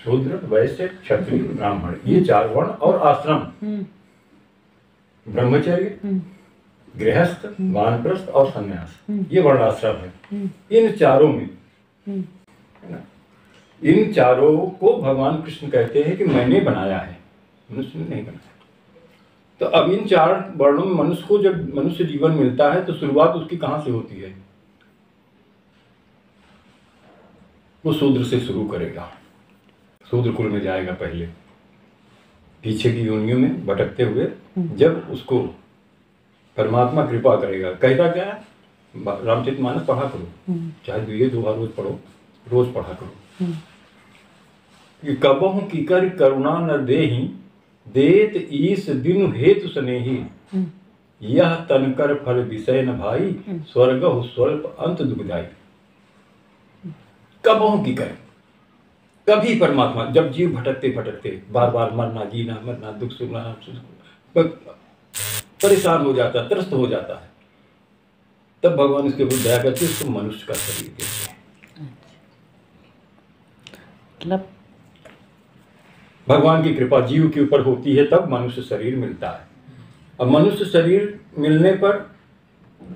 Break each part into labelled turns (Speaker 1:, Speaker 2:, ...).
Speaker 1: शूद्र, वैश्य, क्षत्रिय, ब्राह्मण, ये 4 वर्ण और आश्रम, ब्रह्मचर्य, गृहस्थ, वानप्रस्थ और संन्यास, ये वर्णाश्रम है। इन चारों में, इन चारों को भगवान कृष्ण कहते हैं कि मैंने बनाया है, मनुष्य ने नहीं बनाया। तो अब इन 4 वर्णों में मनुष्य को जब मनुष्य जीवन मिलता है तो शुरुआत उसकी कहां से होती है? वो शूद्र से शुरू करेगा, शूद्र कुल में जाएगा पहले, पीछे की योनियों में भटकते हुए जब उसको परमात्मा कृपा करेगा। कहता क्या है? रामचरितमानस पढ़ा करो, चाहे 2 बार रोज पढ़ो, रोज पढ़ा करो। कि कबहु कीकर करुणा न देहि, देत ईस बिनु हेतु स्नेही, यह तनकर फल विषय न भाई, स्वर्गहु स्वल्प अंत दुखदाई। कबहु कीकर, कभी परमात्मा, जब जीव भटकते भटकते बार बार मरना, जीना, मरना, दुख सुनना, परेशान हो जाता, त्रस्त हो जाता है, तब भगवान उसके ऊपर दया करते उसको मनुष्य का शरीर देते हैं। मतलब भगवान की कृपा जीव के ऊपर होती है तब मनुष्य शरीर मिलता है। अब मनुष्य शरीर मिलने पर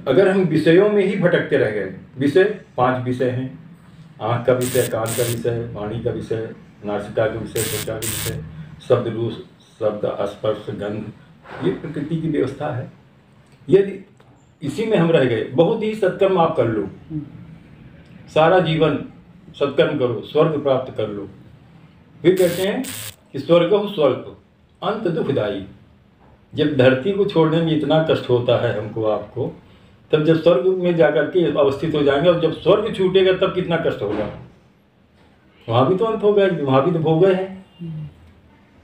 Speaker 1: अगर हम विषयों में ही भटकते रह गए, विषय 5 विषय हैं, आँख का विषय, कान का विषय, वाणी का विषय, नासिका का विषय, त्वचा का विषय, शब्द, रूप, शब्द, स्पर्श, गंध, ये प्रकृति की व्यवस्था है। यदि इसी में हम रह गए, बहुत ही सत्कर्म आप कर लो, सारा जीवन सत्कर्म करो, स्वर्ग प्राप्त कर लो, फिर कहते हैं कि स्वर्गहु स्वल्प अंत दुखदाई। जब धरती को छोड़ने में इतना कष्ट होता है हमको आपको, तब जब स्वर्ग में जाकर के अवस्थित हो जाएंगे, और जब स्वर्ग छूटेगा तब कितना कष्ट होगा। वहां भी तो अंत हो गया, वहां भी तो भोग है।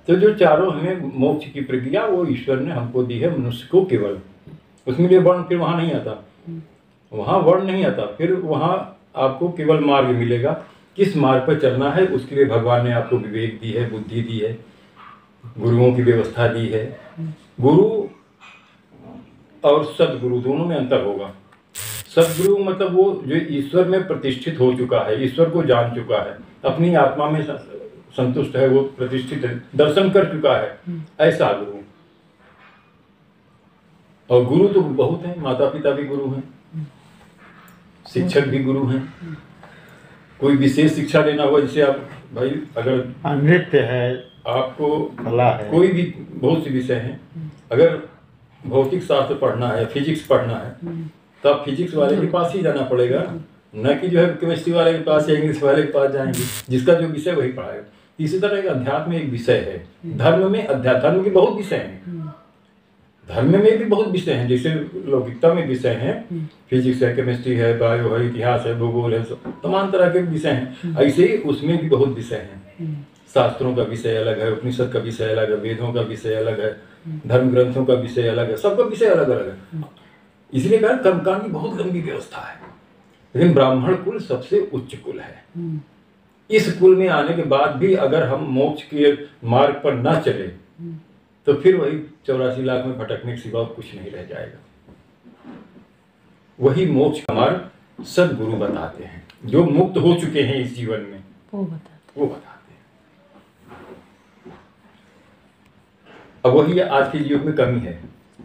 Speaker 1: तो जो चारों हमें मोक्ष की प्रक्रिया वो ईश्वर ने हमको दी है मनुष्य को केवल, उसमें लिए वर्ण फिर वहां नहीं आता, वहां वर्ण नहीं आता, फिर वहां आपको केवल मार्ग मिलेगा। किस मार्ग पर चलना है उसके लिए भगवान ने आपको विवेक दी है, बुद्धि दी है, गुरुओं की व्यवस्था दी है। गुरु और सदगुरु दोनों में अंतर होगा। सदगुरु मतलब वो जो ईश्वर में प्रतिष्ठित हो चुका है, ईश्वर को जान चुका है, अपनी आत्मा में संतुष्ट है, वो प्रतिष्ठित है, दर्शन कर चुका है, ऐसा गुरु। और गुरु तो बहुत हैं, माता पिता भी गुरु हैं, शिक्षक भी गुरु हैं। कोई विशेष शिक्षा लेना हुआ, जैसे आप भाई अगर
Speaker 2: नृत्य है,
Speaker 1: आपको
Speaker 2: कला है,
Speaker 1: कोई भी बहुत सी विषय हैं, अगर भौतिक शास्त्र पढ़ना है, फिजिक्स पढ़ना है, तो आप फिजिक्स वाले के पास ही जाना पड़ेगा, न कि जो है केमिस्ट्री वाले के पास या इंग्लिश वाले के पास जाएंगे, जिसका जो विषय वही पढ़ाएगा। इसी तरह एक अध्यात्म एक विषय है, धर्म में धर्म के बहुत विषय हैं, धर्म में भी बहुत विषय हैं, जैसे लौकिकता में विषय हैं, फिजिक्स है, केमिस्ट्री है, बायो है, इतिहास है, भूगोल है, तमाम तरह के विषय हैं। ऐसे ही उसमें भी बहुत विषय हैं, शास्त्रों का विषय अलग है, उपनिषद का विषय अलग है, वेदों का विषय अलग है, धर्म ग्रंथों का विषय अलग है, सबका विषय अलग अलग है। इसलिए कहा कर्मकांड की बहुत लंबी व्यवस्था है, लेकिन ब्राह्मण कुल सबसे उच्च कुल है। इस कुल में आने के बाद भी अगर हम मोक्ष के मार्ग पर न चले तो फिर वही 84 लाख में भटकने के सिवा कुछ नहीं रह जाएगा। वही मोक्ष का मार्ग सदगुरु बताते हैं, जो मुक्त हो चुके हैं इस जीवन में, वो बताते हैं। अब वही आज के युग में कमी है।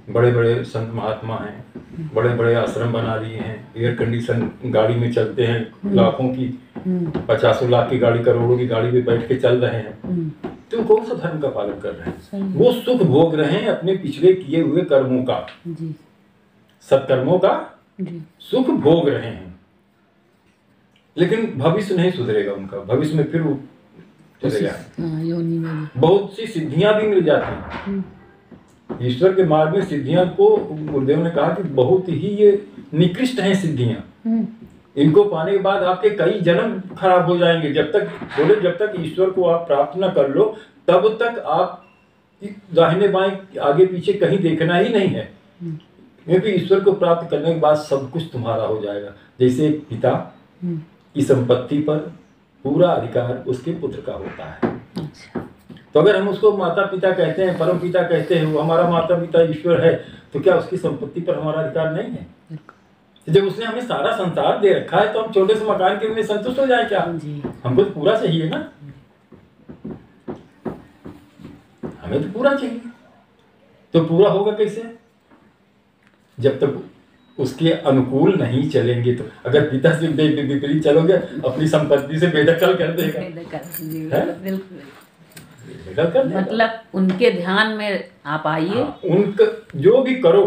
Speaker 1: बड़े बड़े संत महात्मा हैं, बड़े बड़े आश्रम बना दिए हैं, एयर कंडीशन गाड़ी में चलते हैं, लाखों की 50 लाख की गाड़ी, करोड़ों की गाड़ी में बैठ के चल रहे हैं, तो कौन सा धर्म का पालन कर रहे हैं? वो सुख भोग रहे हैं अपने पिछले किए हुए कर्मों का, सत्कर्मों का सुख भोग रहे हैं, लेकिन भविष्य नहीं सुधरेगा उनका, भविष्य में फिर वो चलेगा। बहुत सी सिद्धियां भी मिल जाती हैं ईश्वर के मार्ग में। सिद्धियां को गुरुदेव ने कहा कि बहुत ही ये निकृष्ट हैं सिद्धियां, इनको पाने के बाद आपके कई जन्म खराब हो जाएंगे। जब तक ईश्वर को आप प्राप्त न कर लो तब तक आप दाहिने बाएं आगे पीछे कहीं देखना ही नहीं है, क्योंकि ईश्वर को प्राप्त करने के बाद सब कुछ तुम्हारा हो जाएगा। जैसे एक पिता की संपत्ति पर पूरा अधिकार उसके पुत्र का होता है। तो अगर हम उसको माता पिता कहते हैं, परम पिता कहते हैं, वो हमारा माता पिता ईश्वर है, तो क्या उसकी संपत्ति पर हमारा अधिकार नहीं है? जब उसने हमें सारा संसार दे रखा है तो हम छोटे से मकान के लिए संतुष्ट हो जाए क्या? हमको तो पूरा चाहिए ना। हमें तो पूरा चाहिए। तो पूरा होगा कैसे? जब तक उसके अनुकूल नहीं चलेंगे। तो अगर पिता से विपरीत चलोगे अपनी संपत्ति से बेदखल कर देगा।
Speaker 2: मतलब उनके ध्यान में आप आइए,
Speaker 1: उनका जो भी करो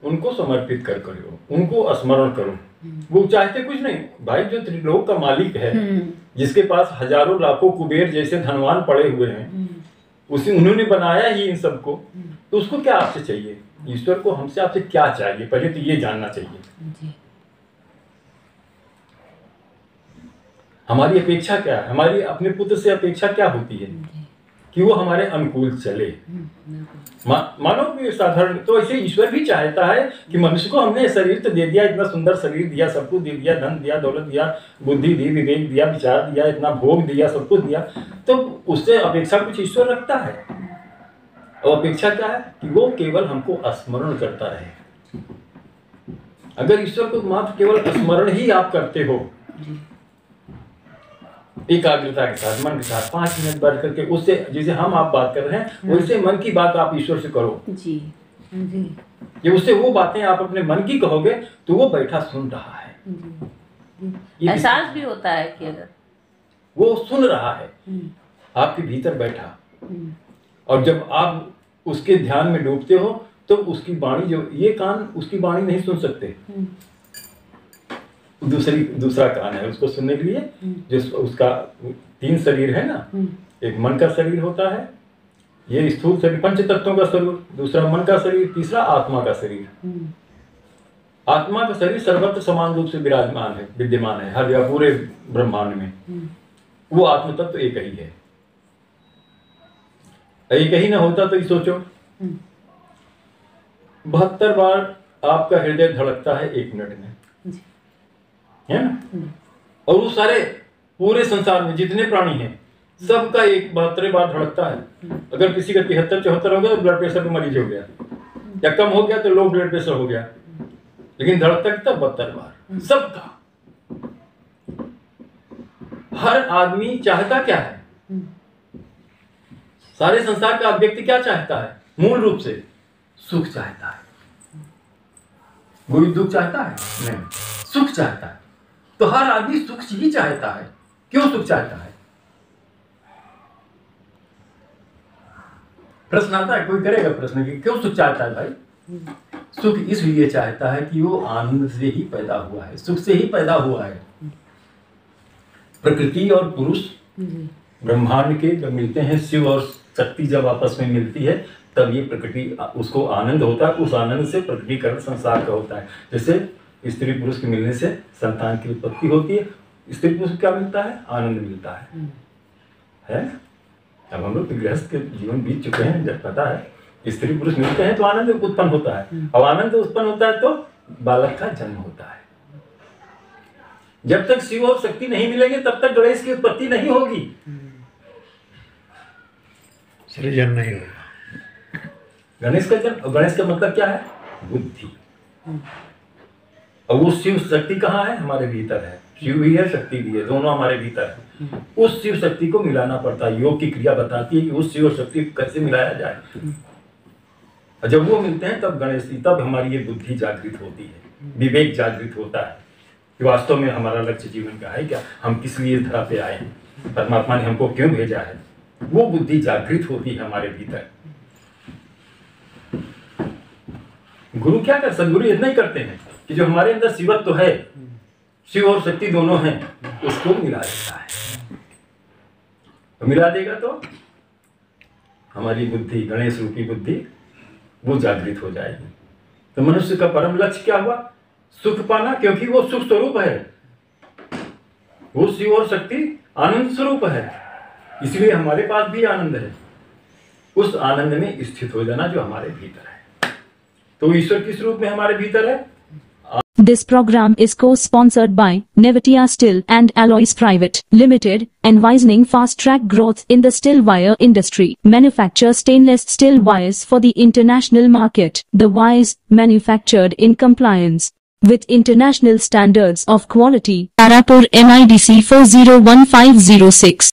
Speaker 1: उनको समर्पित कर करो, उनको स्मरण करो। वो चाहते कुछ नहीं भाई, जो त्रिलोक का मालिक है, जिसके पास हजारों लाखों कुबेर जैसे धनवान पड़े हुए हैं, उसी उन्होंने बनाया ही इन सबको, तो उसको क्या आपसे चाहिए? ईश्वर को हमसे आपसे क्या चाहिए? पहले तो ये जानना चाहिए। हमारी अपेक्षा क्या है? हमारी अपने पुत्र से अपेक्षा क्या होती है? कि वो हमारे अनुकूल चले। मानो कि साधारण तो ऐसे ईश्वर भी चाहता है कि मनुष्य को हमने शरीर तो दे दिया, इतना सुंदर शरीर दिया, सब कुछ दे दिया, धन दिया, दौलत दिया, बुद्धि दी, विवेक दिया, विचार दिया, इतना भोग दिया, सब कुछ दिया, तो उससे अपेक्षा कुछ ईश्वर रखता है। और अपेक्षा क्या है? कि वो केवल हमको स्मरण करता रहे। अगर ईश्वर को मात्र केवल स्मरण ही आप करते हो एकाग्रता के साथ, मन के साथ 5 मिनट बैठ करके, उससे जैसे हम आप बात कर रहे हैं वैसे मन की बात आप ईश्वर से करो जी। ये उससे वो बातें आप अपने मन की कहोगे तो वो बैठा सुन रहा है,
Speaker 2: एहसास भी होता है कि अगर
Speaker 1: वो सुन रहा है आपके भीतर बैठा। और जब आप उसके ध्यान में डूबते हो तो उसकी वाणी, जो ये कान उसकी वाणी नहीं सुन सकते, दूसरा कान है उसको सुनने के लिए। जो उसका 3 शरीर है ना, एक मन का शरीर होता है, ये स्थूल शरीर, 5 तत्वों का शरीर, दूसरा मन का शरीर, तीसरा आत्मा का शरीर। आत्मा का शरीर सर्वत्र समान रूप से विराजमान है, विद्यमान है हर पूरे ब्रह्मांड में। वो आत्म तत्व एक ही है। एक ही ना होता तो ये सोचो 72 बार आपका हृदय धड़कता है 1 मिनट में, है ना? और वो सारे पूरे संसार में जितने प्राणी हैं सबका 72 बार धड़कता है। अगर किसी का 73-74 हो गया तो ब्लड प्रेशर का मरीज हो गया, या कम हो गया तो लो ब्लड प्रेशर हो गया, लेकिन धड़कता कितना 72 बार सबका। हर आदमी चाहता क्या है? सारे संसार का व्यक्ति क्या चाहता है? मूल रूप से सुख चाहता है। कोई दुख चाहता है? नहीं, सुख चाहता है। तो हर आदमी सुख ही चाहता है। क्यों सुख चाहता है? प्रश्न आता है, कोई करेगा प्रश्न कि क्यों सुख चाहता है भाई? सुख इसलिए चाहता है कि वो आनंद से ही पैदा हुआ है, सुख से ही पैदा हुआ है। प्रकृति और पुरुष ब्रह्मांड के जब मिलते हैं, शिव और शक्ति जब आपस में मिलती है, तब ये प्रकृति उसको आनंद होता है। उस आनंद से प्रकृतिकरण संसार का होता है। जैसे स्त्री पुरुष के मिलने से संतान की उत्पत्ति होती है। स्त्री पुरुष को क्या मिलता है? आनंद मिलता है? अब हम लोग गृहस्थ के जीवन बीत चुके हैं, जब पता है स्त्री पुरुष मिलते हैं तो आनंद उत्पन्न होता है। अब आनंद उत्पन्न होता है तो बालक का जन्म होता है। जब तक शिव और शक्ति नहीं मिलेंगे तब तक गणेश की उत्पत्ति नहीं होगी,
Speaker 3: सृजन नहीं होगा।
Speaker 1: गणेश का जन्म, गणेश का मतलब क्या है? बुद्धि। और वो शिव शक्ति कहाँ है? हमारे भीतर है। शिव भी है, शक्ति भी है, दोनों हमारे भीतर है। उस शिव शक्ति को मिलाना पड़ता है। योग की क्रिया बताती है कि उस शिव और शक्ति को कैसे मिलाया जाए। और जब वो मिलते हैं तब गणेश, तब हमारी ये बुद्धि जागृत होती है, विवेक जागृत होता है कि वास्तव में हमारा लक्ष्य जीवन का है क्या, हम किस लिए धरा पे आए हैं, परमात्मा ने हमको क्यों भेजा है। वो बुद्धि जागृत होती है हमारे भीतर। गुरु क्या कर, सदगुरु इतना ही करते हैं कि जो हमारे अंदर शिवत्व तो है, शिव और शक्ति दोनों हैं, उसको मिला देता है। तो मिला देगा तो हमारी बुद्धि, गणेश रूपी बुद्धि, वो जागृत हो जाएगी। तो मनुष्य का परम लक्ष्य क्या हुआ? सुख पाना, क्योंकि वो सुख स्वरूप है। वो शिव और शक्ति आनंद स्वरूप है, इसलिए हमारे पास भी आनंद है। उस आनंद में स्थित हो जाना जो हमारे भीतर है। तो ईश्वर किस रूप में हमारे भीतर है?
Speaker 4: This program is co-sponsored by Nevatia Steel and Alloys Private Limited, envisioning fast-track growth in the steel wire industry. Manufacture stainless steel wires for the international market. The wires manufactured in compliance with international standards of quality. Tarapur NIDC 401506.